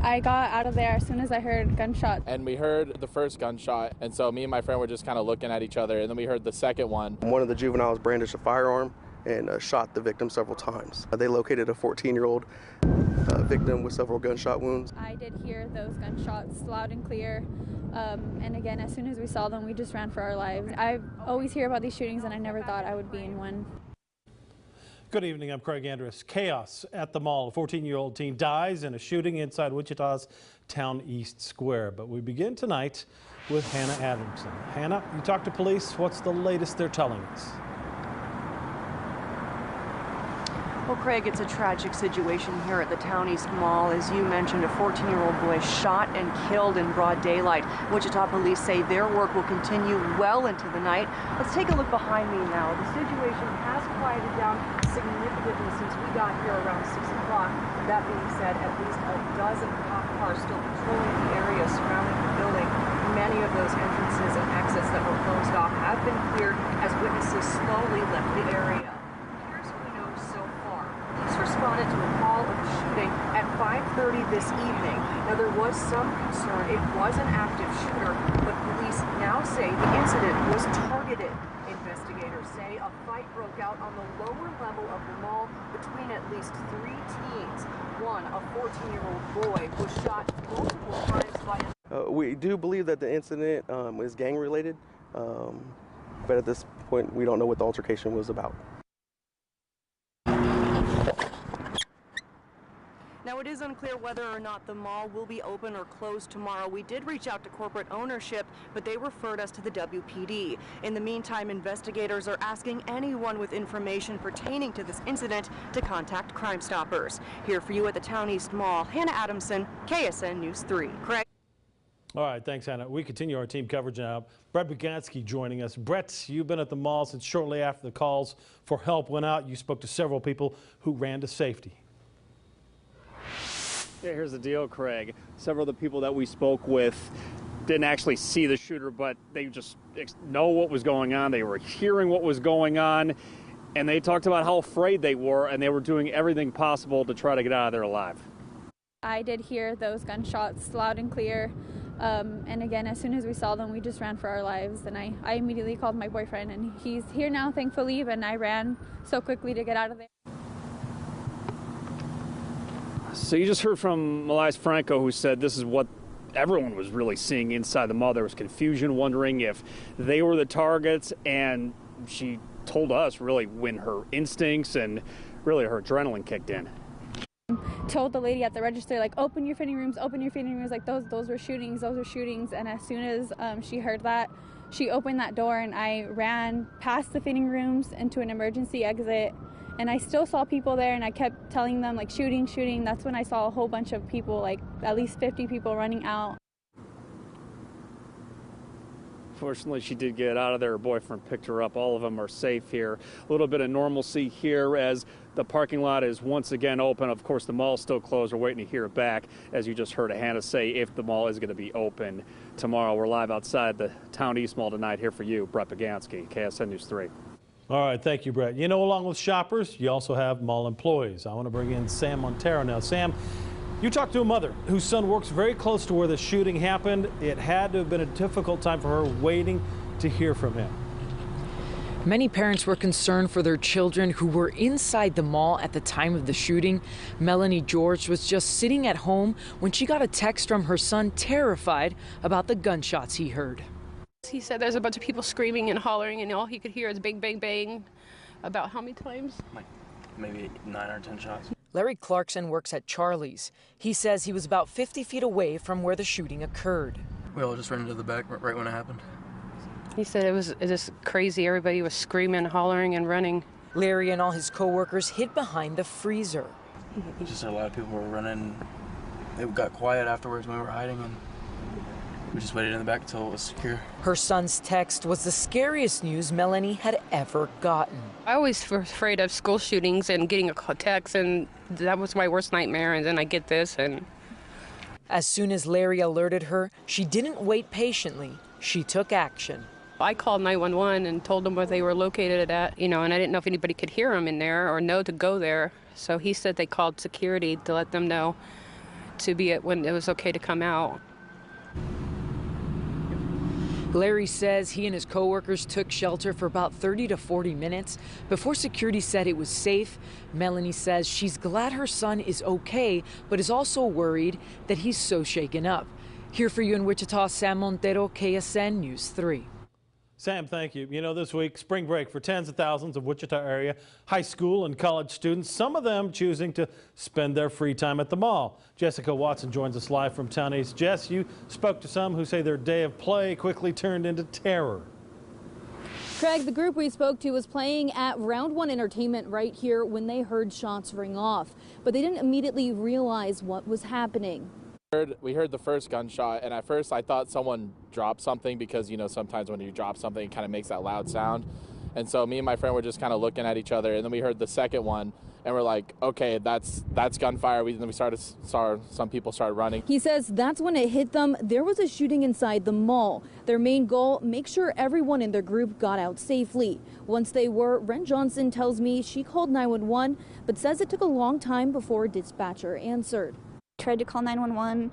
I got out of there as soon as I heard gunshots. And we heard the first gunshot, and so me and my friend were just kind of looking at each other, and then we heard the second one. One of the juveniles brandished a firearm and shot the victim several times. They located a 14-year-old victim with several gunshot wounds. I did hear those gunshots loud and clear. And again, as soon as we saw them, we just ran for our lives. I always hear about these shootings, and I never thought I would be in one. Good evening, I'm Craig Andrus. Chaos at the mall. A 14-year-old teen dies in a shooting inside Wichita's Towne East Square. But we begin tonight with Hannah Adamson. Hannah, you talked to police. What's the latest they're telling us? Well, Craig, it's a tragic situation here at the Towne East Mall. As you mentioned, a 14-year-old boy shot and killed in broad daylight. Wichita police say their work will continue well into the night. Let's take a look behind me now. The situation has quieted down significantly since we got here around 6 o'clock. That being said, at least a dozen cop cars still patrolling the area surrounding the building. Many of those entrances and exits that were closed off have been cleared as witnesses slowly left the area. Police responded to a call of a shooting at 5:30 this evening. Now, there was some concern it was an active shooter, but police now say the incident was targeted. Investigators say a fight broke out on the lower level of the mall between at least 3 teens. One, a 14-year-old boy, was shot multiple times by We do believe that the incident is gang-related, but at this point, we don't know what the altercation was about. Now, it is unclear whether or not the mall will be open or closed tomorrow. We did reach out to corporate ownership, but they referred us to the WPD. In the meantime, investigators are asking anyone with information pertaining to this incident to contact Crime Stoppers. Here for you at the Towne East Mall, Hannah Adamson, KSN News 3. Craig? All right, thanks, Hannah. We continue our team coverage now. Brett Bagansky joining us. Brett, you've been at the mall since shortly after the calls for help went out. You spoke to several people who ran to safety. Yeah, here's the deal, Craig. Several of the people that we spoke with didn't actually see the shooter, but they just know what was going on. They were hearing what was going on, and they talked about how afraid they were, and they were doing everything possible to try to get out of there alive. I did hear those gunshots loud and clear. And again, as soon as we saw them, we just ran for our lives. And I immediately called my boyfriend, and he's here now, thankfully, and I ran so quickly to get out of there. So you just heard from Elias Franco, who said this is what everyone was really seeing inside the mall. There was confusion, wondering if they were the targets, and she told us really when her instincts and really her adrenaline kicked in. Told the lady at the register, like, open your fitting rooms, like those were shootings, and as soon as she heard that, she opened that door, and I ran past the fitting rooms into an emergency exit. And I still saw people there, and I kept telling them, like, shooting, shooting. That's when I saw a whole bunch of people, like at least 50 people running out. Fortunately, she did get out of there. Her boyfriend picked her up. All of them are safe here. A little bit of normalcy here as the parking lot is once again open. Of course, the mall is still closed. We're waiting to hear it back, as you just heard Hannah say, if the mall is going to be open tomorrow. We're live outside the Towne East Mall tonight. Here for you, Brett Bagansky, KSN News 3. All right, thank you, Brett. You know, along with shoppers, you also have mall employees. I want to bring in Sam Montero now. Sam, you talked to a mother whose son works very close to where the shooting happened. It had to have been a difficult time for her waiting to hear from him. Many parents were concerned for their children who were inside the mall at the time of the shooting. Melanie George was just sitting at home when she got a text from her son, terrified about the gunshots he heard. He said there's a bunch of people screaming and hollering, and all he could hear is bang, bang, bang. About how many times? Like maybe 9 or 10 shots. Larry Clarkson works at Charlie's. He says he was about 50 feet away from where the shooting occurred. We all just ran into the back right when it happened. He said it was just crazy. Everybody was screaming, hollering, and running. Larry and all his coworkers hid behind the freezer. Just a lot of people were running. It got quiet afterwards when we were hiding, and we just waited in the back until it was secure. Her son's text was the scariest news Melanie had ever gotten. I always was afraid of school shootings and getting a text, and that was my worst nightmare, and then I get this. And as soon as Larry alerted her, she didn't wait patiently. She took action. I called 911 and told them where they were located at, and I didn't know if anybody could hear them in there or know to go there. So he said they called security to let them know. to be it when it was okay to come out. Larry says he and his coworkers took shelter for about 30 to 40 minutes before security said it was safe. Melanie says she's glad her son is okay, but is also worried that he's so shaken up. Here for you in Wichita, Sam Montero, KSN News 3. Sam, thank you. You know, this week, spring break for tens of thousands of Wichita area high school and college students, some of them choosing to spend their free time at the mall. Jessica Watson joins us live from Towne East. Jess, you spoke to some who say their day of play quickly turned into terror. Craig, the group we spoke to was playing at Round 1 Entertainment right here when they heard shots ring off, but they didn't immediately realize what was happening. We heard the first gunshot, and at first I thought someone dropped something because, you know, sometimes when you drop something, it kind of makes that loud sound. And so me and my friend were just kind of looking at each other, and then we heard the second one, and we're like, okay, that's gunfire. Then we saw some people started running. He says that's when it hit them. There was a shooting inside the mall. Their main goal, make sure everyone in their group got out safely. Once they were, Ren Johnson tells me she called 911, but says it took a long time before a dispatcher answered. Tried to call 911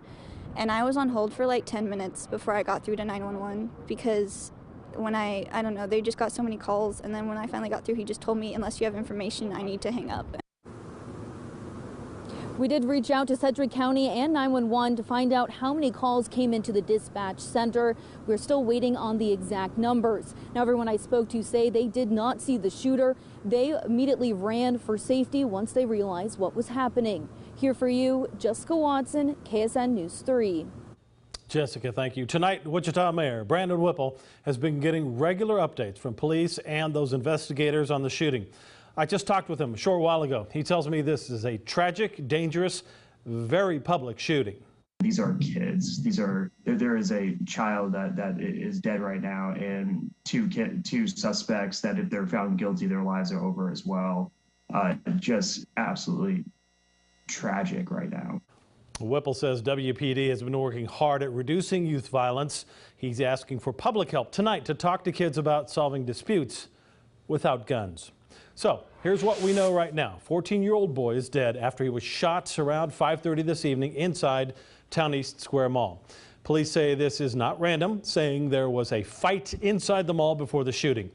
and I was on hold for like 10 minutes before I got through to 911 because when I don't know, they just got so many calls, and then when I finally got through, he just told me, unless you have information, I need to hang up. We did reach out to Sedgwick County and 911 to find out how many calls came into the dispatch center. We're still waiting on the exact numbers. Now, everyone I spoke to say they did not see the shooter. They immediately ran for safety once they realized what was happening. Here for you, Jessica Watson, KSN News 3. Jessica, thank you. Tonight, Wichita Mayor Brandon Whipple has been getting regular updates from police and those investigators on the shooting. I just talked with him a short while ago. He tells me this is a tragic, dangerous, very public shooting. These are kids. There is a child that is dead right now, and two suspects that if they're found guilty, their lives are over as well. Just absolutely tragic right now. Whipple says WPD has been working hard at reducing youth violence. He's asking for public help tonight to talk to kids about solving disputes without guns. So here's what we know right now. 14-year-old boy is dead after he was shot around 5:30 this evening inside Towne East Square Mall. Police say this is not random, saying there was a fight inside the mall before the shooting.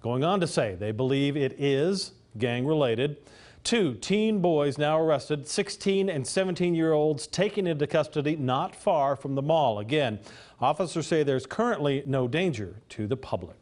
Going on to say they believe it is gang-related. 2 teen boys now arrested, 16 and 17-year-olds taken into custody not far from the mall. Again, officers say there's currently no danger to the public.